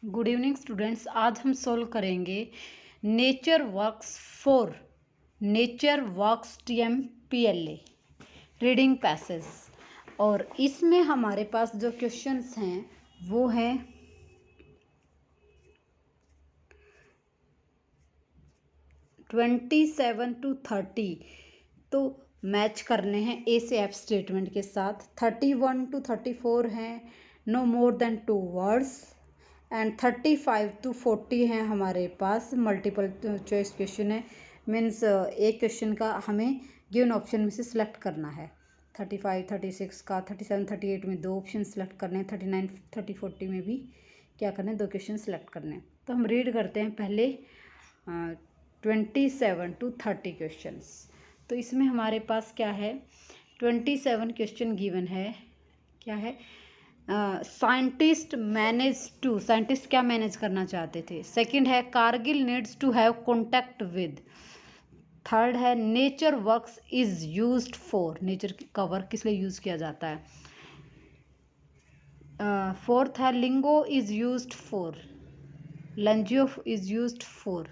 Good evening students. आज हम solve करेंगे nature works TMPLA reading passage. और इसमें हमारे पास जो क्वेश्चंस हैं वो हैं 27 to 30, तो मैच करने हैं ए से एफ स्टेटमेंट के साथ। 31 to 34 हैं no more than 2 words, and 35 to 40 हैं हमारे पास मल्टीपल चॉइस क्वेश्चन है। मीन्स एक क्वेश्चन का हमें गिवन ऑप्शन में से सिलेक्ट करना है। 35, 36 का, 37, 38 में 2 ऑप्शन सेलेक्ट करने हैं। 39, 30, 40 में भी क्या करना है, 2 क्वेश्चन सेलेक्ट करने हैं। तो हम रीड करते हैं पहले 27 to 30 क्वेश्चंस। तो इसमें हमारे पास क्या है, 27 क्वेश्चन गिवन है। क्या है, साइंटिस्ट क्या मैनेज करना चाहते थे। सेकंड है Cargill needs to have contact with. Third है nature works is used for, nature का वर्क किस लिए यूज किया जाता है। फोर्थ है lingo is used for, Ingeo is used for,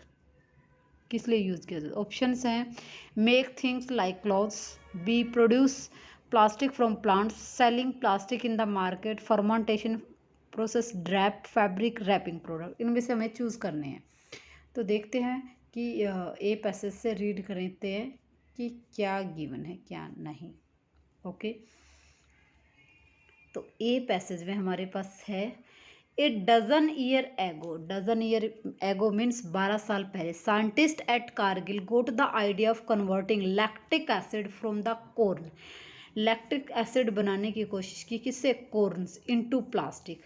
किस लिए यूज किया जाता है। ऑप्शंस हैं make things like clothes, be produce plastic from plants, selling plastic in the market, fermentation process, drape fabric wrapping product. इनमें से हमें चूज करने हैं। तो देखते हैं कि ए पैसेज से रीड करते हैं कि क्या गिवन है क्या नहीं। ओके, तो ए पैसेज में हमारे पास है a dozen year ago means 12 साल पहले scientist at Cargill got the idea of converting lactic acid from the corn. Lactic acid बनाने की कोशिश की, किससे, corn into plastic.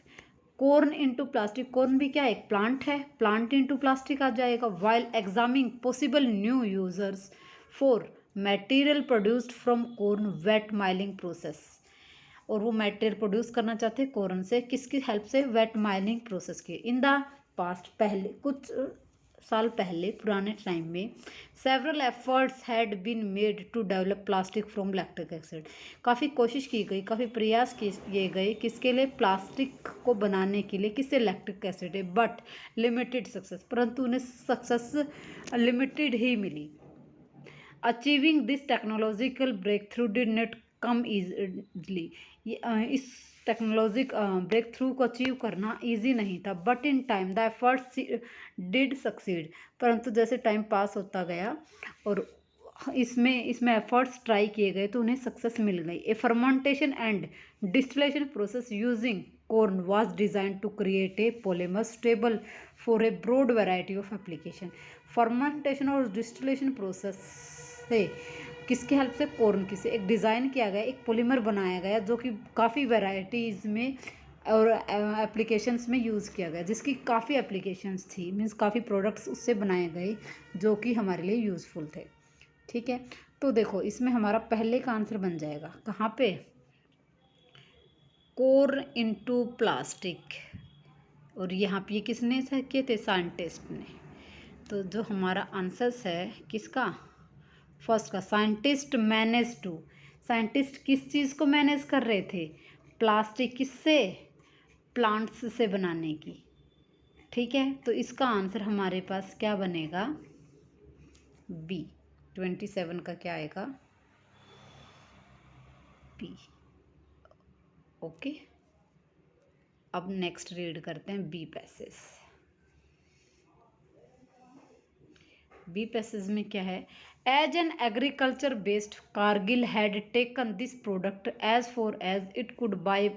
Corn into plastic, corn भी क्या है, एक प्लांट है, प्लांट इनटू प्लास्टिक आ जाएगा। While examining possible new users for material produced from corn wet milling process. और वो मटेरियल प्रोड्यूस करना चाहते हैं कॉर्न से, किसकी हेल्प से, वेट माइनिंग प्रोसेस के। इन द पास्ट, पहले कुछ साल पहले, पुराने टाइम में, several efforts had been made to develop plastic from lactic acid. काफ़ी कोशिश की गई, काफ़ी प्रयास किए गए, किसके लिए, प्लास्टिक को बनाने के लिए, किससे, लैक्टिक एसिड है। बट लिमिटेड सक्सेस, परंतु उन्हें सक्सेस लिमिटेड ही मिली। Achieving this technological breakthrough did not come easily. इस टेक्नोलॉजी ब्रेक थ्रू को अचीव करना ईजी नहीं था। But in time the efforts did succeed, परंतु जैसे टाइम पास होता गया और इसमें एफर्ट्स ट्राई किए गए तो उन्हें सक्सेस मिल गई। A fermentation and distillation process using corn was design to create a polymer stable for a broad variety of application. Fermentation और डिस्टिलेशन प्रोसेस से, किसकी हेल्प से, कॉर्न की से, एक डिज़ाइन किया गया, एक पॉलीमर बनाया गया जो कि काफ़ी वैरायटीज़ में और एप्लीकेशंस में यूज़ किया गया, जिसकी काफ़ी एप्लीकेशंस थी। मीन्स काफ़ी प्रोडक्ट्स उससे बनाए गए जो कि हमारे लिए यूज़फुल थे। ठीक है, तो देखो इसमें हमारा पहले का आंसर बन जाएगा कहाँ पे, कॉर्न इनटू प्लास्टिक। और यहाँ पे किसने किए थे, साइंटिस्ट ने। तो जो हमारा आंसर है किसका, फर्स्ट का, साइंटिस्ट मैनेज टू। साइंटिस्ट किस चीज़ को मैनेज कर रहे थे, प्लास्टिक, किससे, प्लांट्स से बनाने की। ठीक है, तो इसका आंसर हमारे पास क्या बनेगा, बी। 27 का क्या आएगा, बी। ओके, अब नेक्स्ट रीड करते हैं बी पैसेज। बी पैसेज में क्या है, as an agriculture based Cargill had taken this product as far as it could by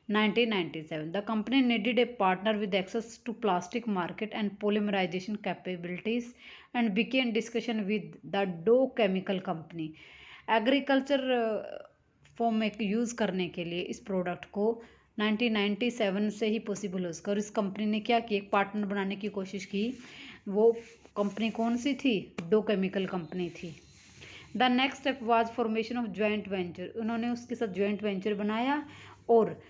1997. The company needed a partner with access to plastic market and polymerization capabilities and began discussion with the Dow Chemical Company. Agriculture form में use करने के लिए इस product को 1997 से ही possible हो सका। और इस कंपनी ने क्या किया, एक पार्टनर बनाने की कोशिश की। वो कंपनी कौन सी थी, डो केमिकल कंपनी थी। The next step was formation of joint venture. उन्होंने उसके साथ जॉइंट वेंचर बनाया और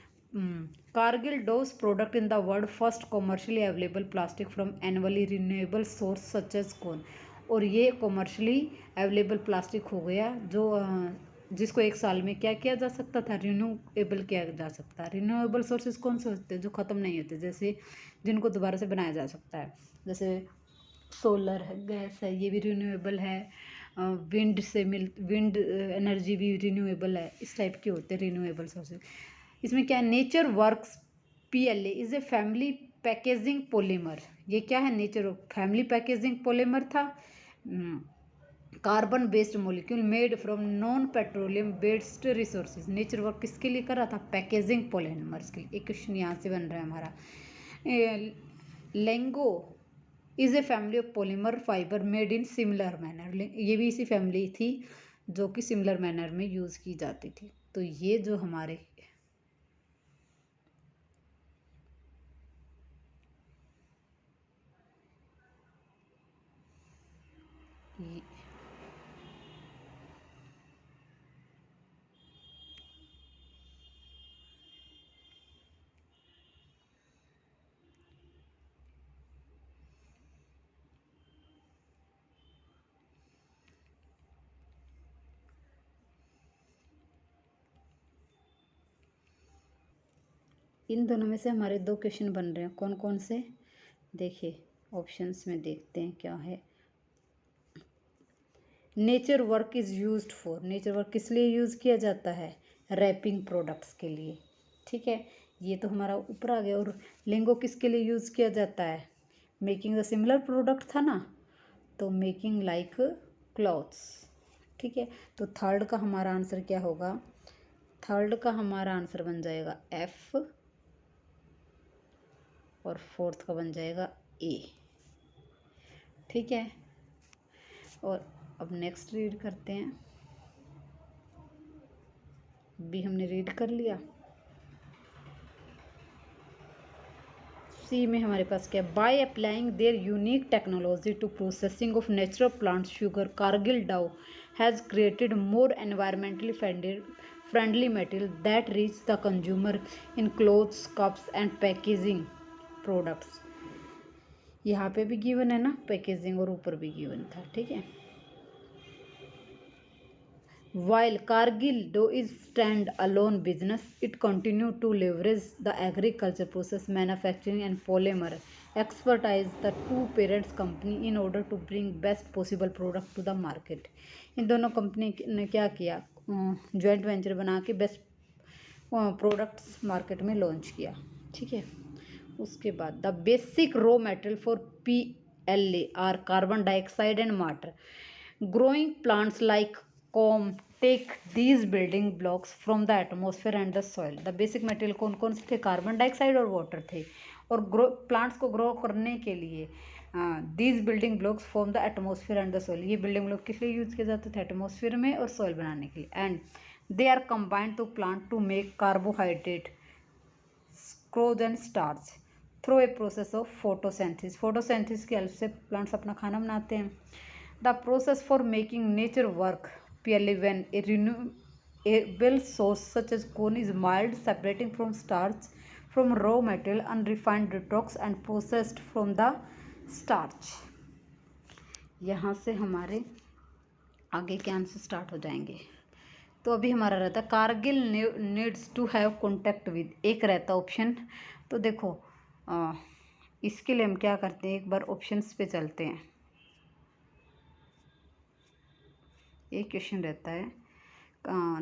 Cargill Dow's product in the world first commercially available plastic from annually renewable source such as corn. और ये कॉमर्शियली अवेलेबल प्लास्टिक हो गया जो जिसको 1 साल में क्या किया जा सकता था, रिन्यूएबल किया जा सकता है। रिन्यूएबल सोर्सेज कौन से होते हैं, जो ख़त्म नहीं होते, जैसे जिनको दोबारा से बनाया जा सकता है, जैसे सोलर है, गैस है, ये भी रिन्यूएबल है। विंड एनर्जी भी रिन्यूएबल है। इस टाइप के होते हैं रिन्यूएबल सोर्सेज। इसमें क्या है, nature works PLA is a family packaging polymer. ये क्या है, नेचर फैमिली पैकेजिंग पॉलीमर था। Carbon based molecule made from non petroleum based resources. Nature work किसके लिए कर रहा था, पैकेजिंग पॉलीमर्स के लिए। एक क्वेश्चन यहाँ से बन रहा है हमारा। लेंगो is a family of polymer fibre made in similar manner. ये भी इसी फैमिली थी जो कि सिमिलर मैनर में यूज़ की जाती थी। तो ये जो हमारे इन दोनों में से हमारे 2 क्वेश्चन बन रहे हैं। कौन कौन से, देखिए ऑप्शंस में देखते हैं क्या है। Nature work is used for, nature work किस लिए यूज़ किया जाता है, रैपिंग प्रोडक्ट्स के लिए। ठीक है, ये तो हमारा ऊपर आ गया। और लिंगो किसके लिए यूज़ किया जाता है, मेकिंग द सिमिलर प्रोडक्ट था ना, तो मेकिंग लाइक क्लॉथ्स। ठीक है, तो थर्ड का हमारा आंसर क्या होगा, थर्ड का हमारा आंसर बन जाएगा F और फोर्थ का बन जाएगा A। ठीक है, और अब नेक्स्ट रीड करते हैं। बी हमने रीड कर लिया। सी में हमारे पास क्या, by applying their unique technology to processing of natural plant sugar, Cargill Dow has created more environmentally friendly material that reach the consumer in clothes, cups and packaging products. यहाँ पे भी गिवन है ना पैकेजिंग, और ऊपर भी given था। ठीक है, while Cargill though is stand-alone business, it continued to leverage the agriculture process, manufacturing and polymer expertise the two parents company in order to bring best possible product to the market। इन दोनों company ने क्या किया, joint venture बना के best products market में launch किया। ठीक है, उसके बाद the basic raw material for PLA are carbon dioxide and water. Growing plants like corn take these building blocks from the atmosphere and the soil. The basic material कौन कौन से थे, कार्बन डाइऑक्साइड और वाटर थे। और plants को grow करने के लिए these building blocks from the atmosphere and the soil. ये बिल्डिंग ब्लॉक किस लिए यूज़ किए जाते थे, एटमोसफेयर में और सॉइल बनाने के लिए। And they are combined to plant to make carbohydrate, sucrose and starch through a process of photosynthesis. Photosynthesis की हेल्प से प्लांट्स अपना खाना बनाते हैं। The process for making nature work PLA when a renewable source such as corn is mild, separating from starch from raw material, unrefined detox and processed from the starch। यहाँ से हमारे आगे के आंसर स्टार्ट हो जाएंगे। तो अभी हमारा रहता है Cargill needs to have contact with, एक रहता ऑप्शन। तो देखो इसके लिए हम क्या करते हैं, एक बार ऑप्शंस पे चलते हैं। एक क्वेश्चन रहता है,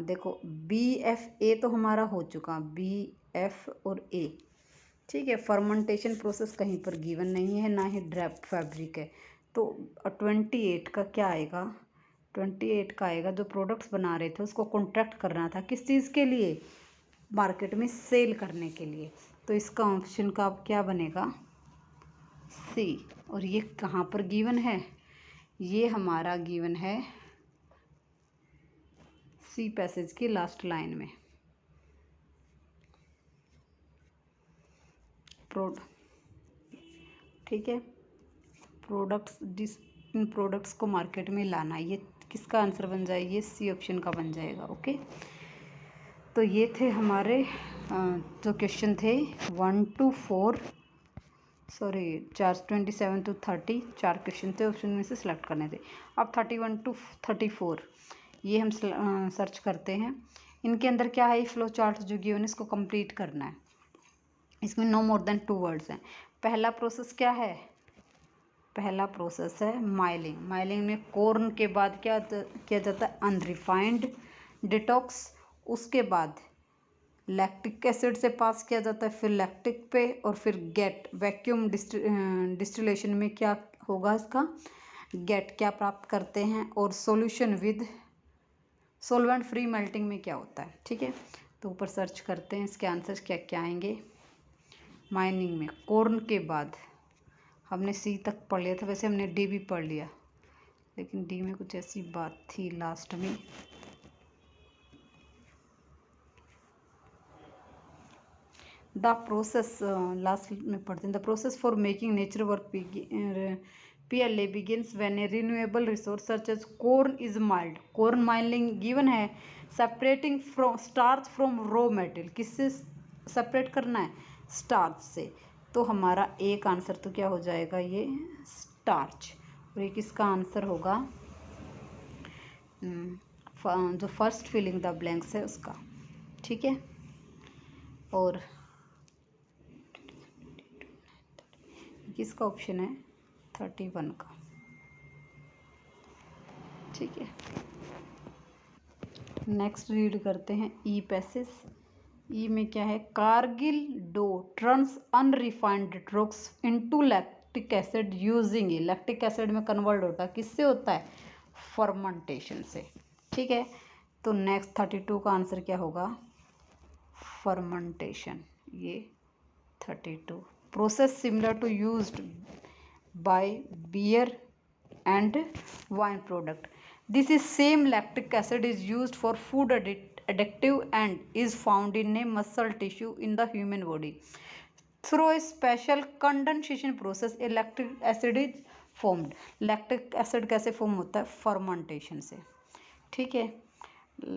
देखो BFA तो हमारा हो चुका, BF और A। ठीक है, फर्मेंटेशन प्रोसेस कहीं पर गिवन नहीं है, ना ही ड्रैप फैब्रिक है। तो 28 का क्या आएगा, 28 का आएगा जो प्रोडक्ट्स बना रहे थे उसको कॉन्ट्रैक्ट करना था, किस चीज़ के लिए, मार्केट में सेल करने के लिए। तो इसका ऑप्शन का अब क्या बनेगा, C। और ये कहाँ पर गिवन है, ये हमारा गिवन है C पैसेज की लास्ट लाइन में। ठीक है, इन प्रोडक्ट्स को मार्केट में लाना, ये किसका आंसर बन जाए, ये C ऑप्शन का बन जाएगा। ओके, तो ये थे हमारे जो क्वेश्चन थे 1 to 4, सॉरी 27 to 30, 4 क्वेश्चन थे, ऑप्शन में से सिलेक्ट करने थे। अब 31 to 34 ये हम सर्च करते हैं। इनके अंदर क्या है, फ्लो चार्ट जो गिवन इसको कंप्लीट करना है। इसमें नो मोर देन 2 वर्ड्स हैं। पहला प्रोसेस क्या है, पहला प्रोसेस है माइलिंग। माइलिंग में कॉर्न के बाद क्या किया जाता है, अनरिफाइंड डिटॉक्स। उसके बाद लैक्टिक एसिड से पास किया जाता है, फिर लैक्टिक पे, और फिर गेट वैक्यूम डिस्टिलेशन में क्या होगा, इसका गेट क्या प्राप्त करते हैं, और solution with solvent free melting में क्या होता है। ठीक है, तो ऊपर सर्च करते हैं इसके आंसर्स क्या क्या आएंगे। माइनिंग में कॉर्न के बाद हमने सी तक पढ़ लिया था, वैसे हमने डी भी पढ़ लिया, लेकिन डी में कुछ ऐसी बात थी लास्ट में। द प्रोसेस लास्ट में पढ़ते हैं, the process for making natural work PLA begins when a renewable resource such as corn is mined. corn mining given है, separating from starch from raw material, किससे सेपरेट करना है, starch से। तो हमारा एक आंसर तो क्या हो जाएगा, ये स्टार्च। और ये किसका आंसर होगा, जो फर्स्ट फिलिंग द ब्लैंक्स है उसका। ठीक है, और किसका ऑप्शन है, 31 का। ठीक है, नेक्स्ट रीड करते हैं ई पैसेज। ई में क्या है, Cargill Dow turns unrefined drugs into lactic acid using a. Lactic acid में कन्वर्ट होता है, किससे होता है, फर्मेंटेशन से। ठीक है, तो नेक्स्ट 32 का आंसर क्या होगा, फर्मेंटेशन। ये 32 process similar to used by beer and wine product. This is same lactic acid is used for food additive and is found in a muscle tissue in the human body. Through a special condensation process, a lactic acid is formed. lactic acid कैसे form होता है, fermentation से। ठीक है,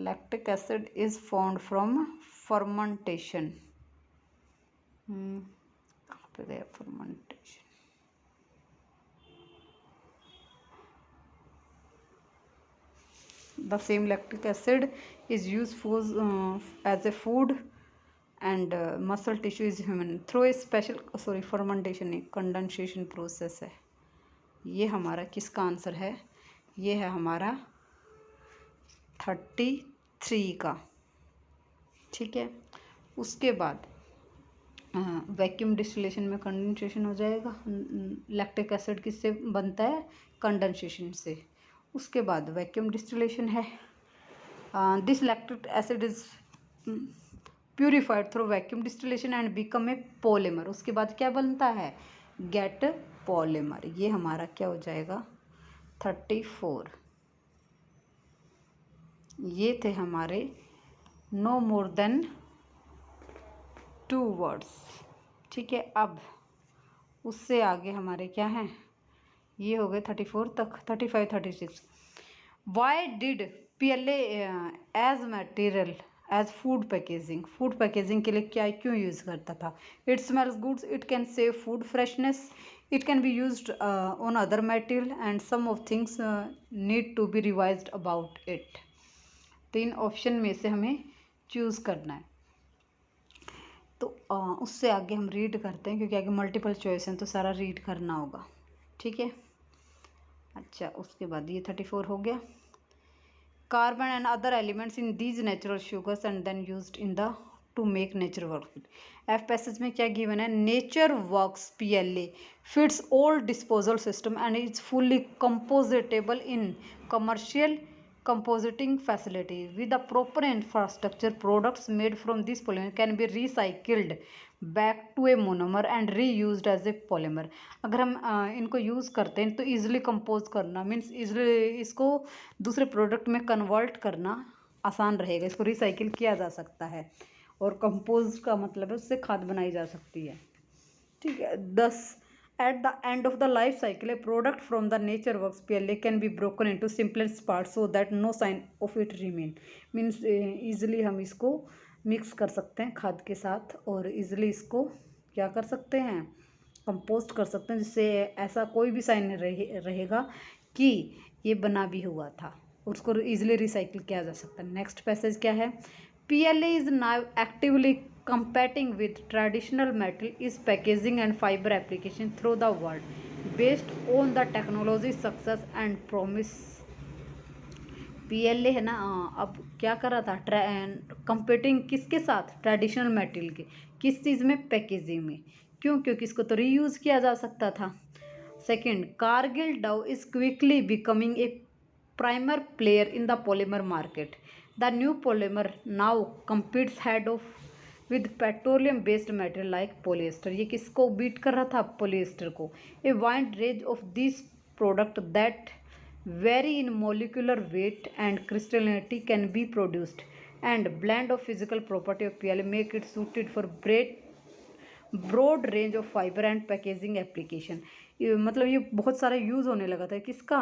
lactic acid is formed from fermentation. कहाँ पे गया fermentation, the same lactic acid is used for as a food and muscle tissue is human through a special fermentation नहीं condensation process है। ये हमारा किसका आंसर है, ये है हमारा 33 का। ठीक है, उसके बाद वैक्यूम डिस्टिलेशन में कंडेंसेशन हो जाएगा। लैक्टिक एसिड किससे बनता है, कंडेंसेशन से। उसके बाद वैक्यूम डिस्टिलेशन है, this lactic acid is purified through vacuum distillation and become a polymer. उसके बाद क्या बनता है, गेट पॉलीमर। ये हमारा क्या हो जाएगा, 34। ये थे हमारे नो मोर देन 2 वर्ड्स। ठीक है, अब उससे आगे हमारे क्या हैं, ये हो गए 34 तक, 35 36। Why did PLA as material as food packaging. Food packaging के लिए क्या क्यों यूज़ करता था, it smells goods, it can save food freshness, it can be used on other material and some of things need to be revised about it. 3 option में से हमें choose करना है। तो उससे आगे हम रीड करते हैं, क्योंकि आगे मल्टीपल चॉइस हैं तो सारा रीड करना होगा। ठीक है, अच्छा, उसके बाद ये 34 हो गया। Carbon and other elements in these natural sugars and then used in the to make nature work. F passage में क्या गिवन है, nature works PLA fits all disposal system and is fully compostable in commercial compositing facility with the proper infrastructure. Products made from this polymer can be recycled back to a monomer and reused as a polymer. अगर हम इनको use करते हैं तो easily compose करना means easily इसको दूसरे product में कन्वर्ट करना आसान रहेगा। इसको रिसाइकिल किया जा सकता है, और कंपोज का मतलब है उससे खाद बनाई जा सकती है। ठीक है, 10 At the end of the life cycle, a product from the NatureWorks PLA can be broken into simplest parts so that no sign of it remain. Means easily हम इसको मिक्स कर सकते हैं खाद के साथ, और easily इसको क्या कर सकते हैं, कंपोस्ट कर सकते हैं, जिससे ऐसा कोई भी साइन रहेगा कि ये बना भी हुआ था। उसको इजीली रिसाइकिल किया जा सकता है। नेक्स्ट पैसेज क्या है, PLA is now actively competing with traditional metal is packaging and fiber application through the world based on the technology success and promise। PLA है ना, अब क्या कर रहा था, कंपीटिंग किसके साथ, ट्रेडिशनल मेटेरियल के, किस चीज़ में, पैकेजिंग में। क्यों, क्योंकि इसको तो रीयूज़ किया जा सकता था। सेकंड, कारगिल डाउ is quickly becoming a primer player in the polymer market. The new polymer now competes head of with petroleum based material like polyester. ये किसको बीट कर रहा था, पोलिएस्टर को। A wide range of this product that vary in molecular weight and crystallinity can be produced, and blend of physical property of PLA make it suited for broad range of fiber and packaging application। ये मतलब ये बहुत सारा use होने लगा था, किसका,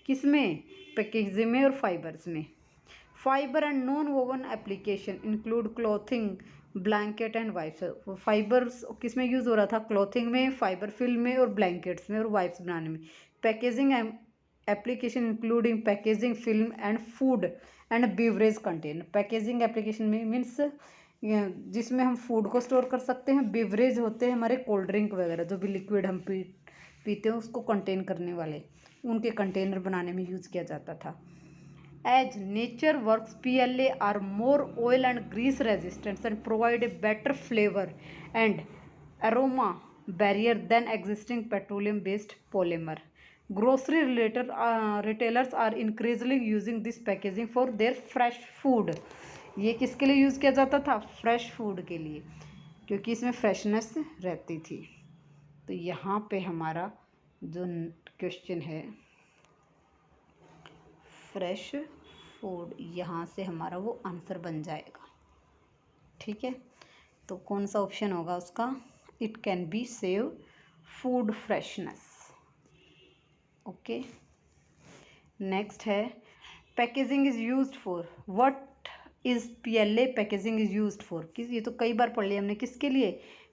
किसमें, पैकेजिंग में और फाइबर्स में। Fibre and non woven application include clothing, blanket and wipes. Fibres किस में यूज़ हो रहा था, क्लॉथिंग में, फाइबर फिल्म में और ब्लैंकेट्स में और वाइप्स बनाने में। Packaging application including packaging film and food and beverage container. Packaging application में मीन्स जिसमें हम फूड को स्टोर कर सकते हैं, बीवरेज होते हैं हमारे कोल्ड ड्रिंक वगैरह, जो भी लिक्विड हम पीते हैं उसको कंटेन करने वाले, उनके कंटेनर बनाने में यूज़ किया जाता था। As nature works, PLA are more oil and grease resistant and provide a better flavor and aroma barrier than existing petroleum based polymer। Grocery retailers are increasingly using this packaging for their fresh food। ये किसके लिए use किया जाता था, fresh food के लिए, क्योंकि इसमें फ्रेशनेस रहती थी। तो यहाँ पे हमारा जो क्वेश्चन है फ्रेश फूड, यहाँ से हमारा वो आंसर बन जाएगा। ठीक है, तो कौन सा ऑप्शन होगा उसका, it can be save food freshness. Okay, next है packaging is used for, what is PLA packaging is used for. किस, ये तो कई बार पढ़ लिया हमने, किसके लिए,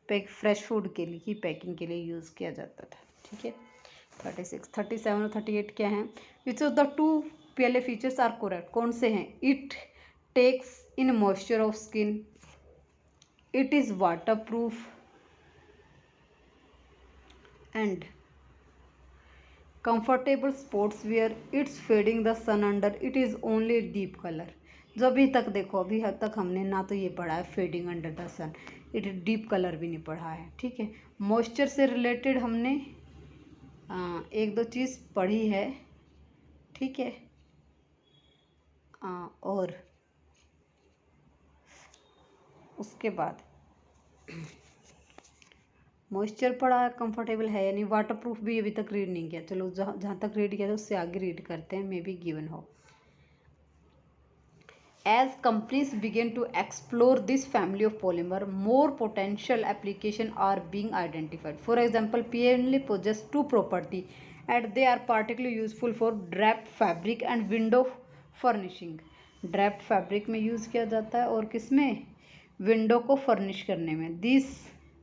फ्रेश फूड के लिए ही पैकिंग के लिए यूज़ किया जाता था। ठीक है, 36, 37 और 38 क्या हैं, which of the two PLA features are correct, कौन से हैं, it takes in moisture of skin, it is waterproof and comfortable sportswear, it's fading the sun under, it is only deep colour. जो अभी तक देखो, अभी हद तक हमने ना तो ये पढ़ा है fading under the sun, it deep colour भी नहीं पढ़ा है। ठीक है, मॉइस्चर से रिलेटेड हमने एक दो चीज़ पढ़ी है। ठीक है, और उसके बाद मॉइस्चर पढ़ा है, कंफर्टेबल है यानी, वाटर प्रूफ भी अभी तक रीड नहीं किया। चलो जहाँ तक रीड किया था उससे आगे रीड करते हैं, मे बी गिवन हो। As companies begin to explore this family of polymer, more potential applications are being identified. For example, PLA possess two properties and they are particularly useful for draped fabric and window furnishing। Draped fabric में use किया जाता है और किसमें, window को furnish करने में। This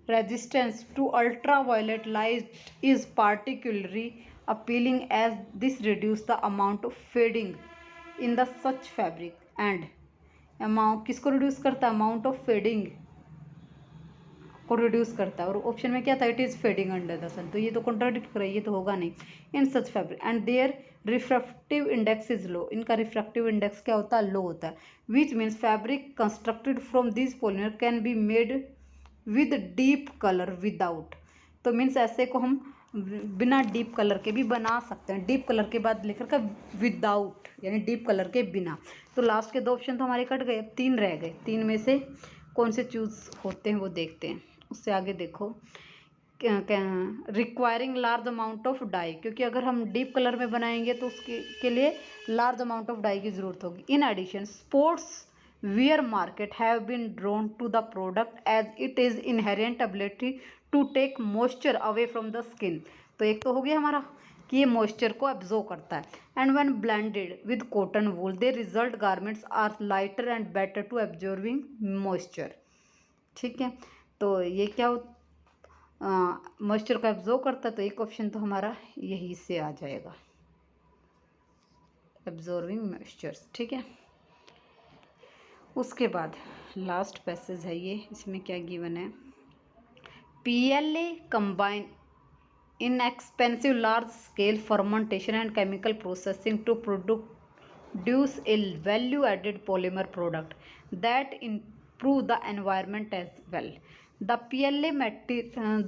resistance to ultraviolet light is particularly appealing as this reduce the amount of fading in the such fabric and amount, किसको रिड्यूस करता है, अमाउंट ऑफ फेडिंग को रिड्यूस करता है। और ऑप्शन में क्या था, it is fading under the sun, तो ये तो कॉन्ट्राडिक्ट कर रही है, ये तो होगा नहीं। In such fabric and their refractive index is low, इनका रिफ्रैक्टिव इंडेक्स क्या होता है, लो होता है। Which means fabric constructed from this polymer can be made with deep colour without, तो मीन्स ऐसे को हम बिना डीप कलर के भी बना सकते हैं। डीप कलर के बाद लेकर का विदाउट यानी डीप कलर के बिना। तो लास्ट के दो ऑप्शन तो हमारे कट गए, अब तीन रह गए, तीन में से कौन से चूज़ होते हैं वो देखते हैं। उससे आगे देखो, requiring large amount of dye, क्योंकि अगर हम डीप कलर में बनाएंगे तो उसके के लिए लार्ज अमाउंट ऑफ डाई की ज़रूरत होगी। In addition sports wear market have been drawn to the product as it is inherent ability to take moisture away from the skin। तो एक तो हो गया हमारा कि ये मॉइस्चर को एब्जॉर्ब करता है। And when blended with cotton wool the result garments are lighter and better to absorbing moisture. ठीक है, तो ये क्या मॉइस्चर को एब्जॉर्ब करता है, तो एक ऑप्शन तो हमारा यही से आ जाएगा। एब्जॉर्बिंग मॉइस्चर्स, ठीक है। उसके बाद लास्ट पैसेज है ये, इसमें क्या गिवन है, PLA combine inexpensive large scale fermentation and chemical processing to produce a value added polymer product that improve the environment as well. The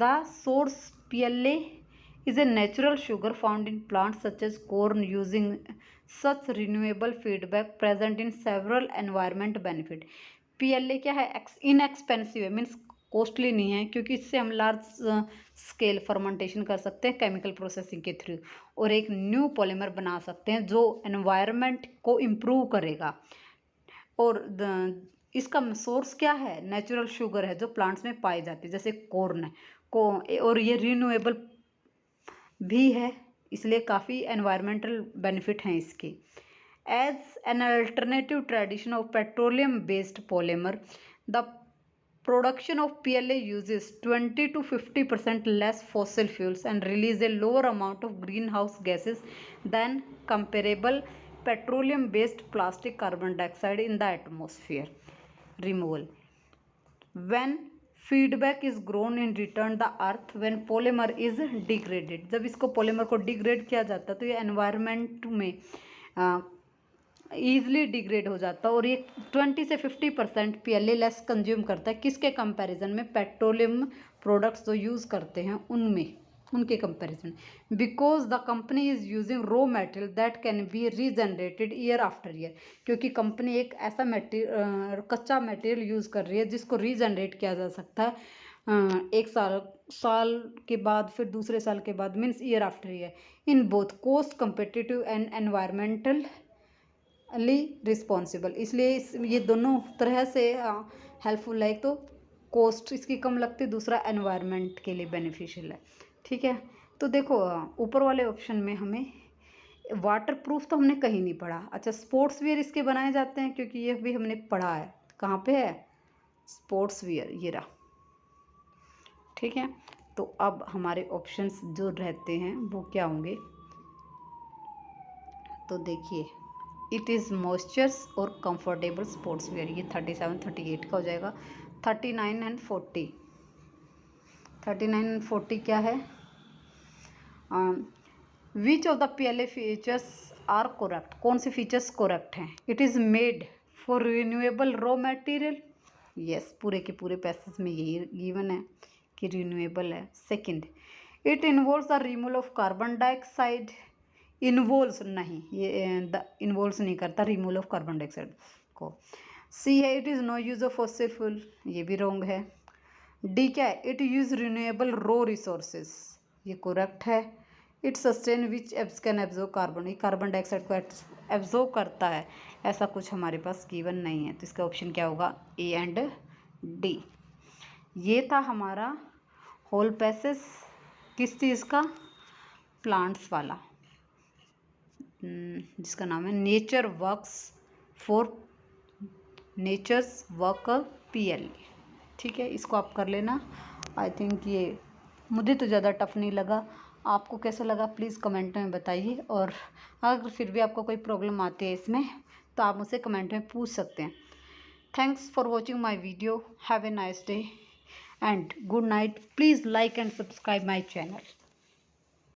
the source PLA is a natural sugar found in plants such as corn. Using such renewable feedback present in several environment benefit. PLA क्या है, inexpensive है, means costly नहीं है, क्योंकि इससे हम large scale fermentation कर सकते हैं केमिकल प्रोसेसिंग के थ्रू, और एक न्यू पॉलीमर बना सकते हैं जो एनवायरनमेंट को इम्प्रूव करेगा। और इसका सोर्स क्या है, नेचुरल शुगर है जो प्लांट्स में पाई जाती है, जैसे कॉर्न है को, और ये रिन्यूएबल भी है, इसलिए काफ़ी एनवायरमेंटल बेनिफिट हैं इसके। As an alternative tradition of petroleum based polymer, the production of PLA uses 20 to 50% less fossil fuels and release a lower amount of greenhouse gases than comparable petroleum based plastic carbon dioxide in the atmosphere removal. When feedback is grown in return the earth, when polymer is degraded, जब इसको polymer को degrade किया जाता है तो ये environment में easily degrade हो जाता है, और ये 20 से 50% PLA लेस कंज्यूम करता है, किसके कंपैरिजन में, पेट्रोलियम प्रोडक्ट्स जो यूज़ करते हैं उनमें, उनके comparison. Because the company is using raw material that can be regenerated year after year, क्योंकि कंपनी एक ऐसा कच्चा मटेरियल यूज़ कर रही है जिसको रीजनरेट किया जा सकता है एक साल के बाद, फिर दूसरे साल के बाद, means year after year, in both cost competitive and environmental responsible. इसलिए ये दोनों तरह से हेल्पफुल है, एक तो कॉस्ट इसकी कम लगती है, दूसरा एनवायरनमेंट के लिए बेनिफिशियल है, ठीक है। तो देखो ऊपर वाले ऑप्शन में हमें वाटर प्रूफ तो हमने कहीं नहीं पढ़ा। अच्छा, स्पोर्ट्स वियर इसके बनाए जाते हैं, क्योंकि ये भी हमने पढ़ा है, कहाँ पे है स्पोर्ट्स वियर, ये रहा, ठीक है। तो अब हमारे ऑप्शंस जो रहते हैं वो क्या होंगे, तो देखिए, इट इज़ मॉइस्चर्स और कंफर्टेबल स्पोर्ट्स वेयर, ये 37 38 का हो जाएगा। 39 एंड 40, 39 एंड 40 क्या है, which of the PLA features are correct, कौन से फीचर्स करेक्ट हैं। It is made for renewable raw material, yes, पूरे के पूरे पैसेज में यही गिवन है कि रिन्यूएबल है। Second, it involves the removal of carbon dioxide, involves नहीं, ये इन्वॉल्व्स नहीं करता रिमूवल ऑफ कार्बन डाइऑक्साइड को। सी है, it is no use of fossil fuel, ये भी रॉन्ग है। डी क्या है, it use renewable raw resources, ये करेक्ट है। It sustain which can absorb carbon, ये कार्बन डाइऑक्साइड को एब्जॉर्ब करता है, ऐसा कुछ हमारे पास गिवन नहीं है, तो इसका ऑप्शन क्या होगा, ए एंड डी। ये था हमारा होल पैसेज किस चीज़ का, प्लांट्स वाला, जिसका नाम है नेचर्स वर्क PLA, ठीक है। इसको आप कर लेना। आई थिंक ये मुझे तो ज़्यादा टफ नहीं लगा, आपको कैसा लगा प्लीज़ कमेंट में बताइए, और अगर फिर भी आपको कोई प्रॉब्लम आती है इसमें तो आप मुझसे कमेंट में पूछ सकते हैं। Thanks for watching my video, have a nice day and good night. Please like and subscribe my channel.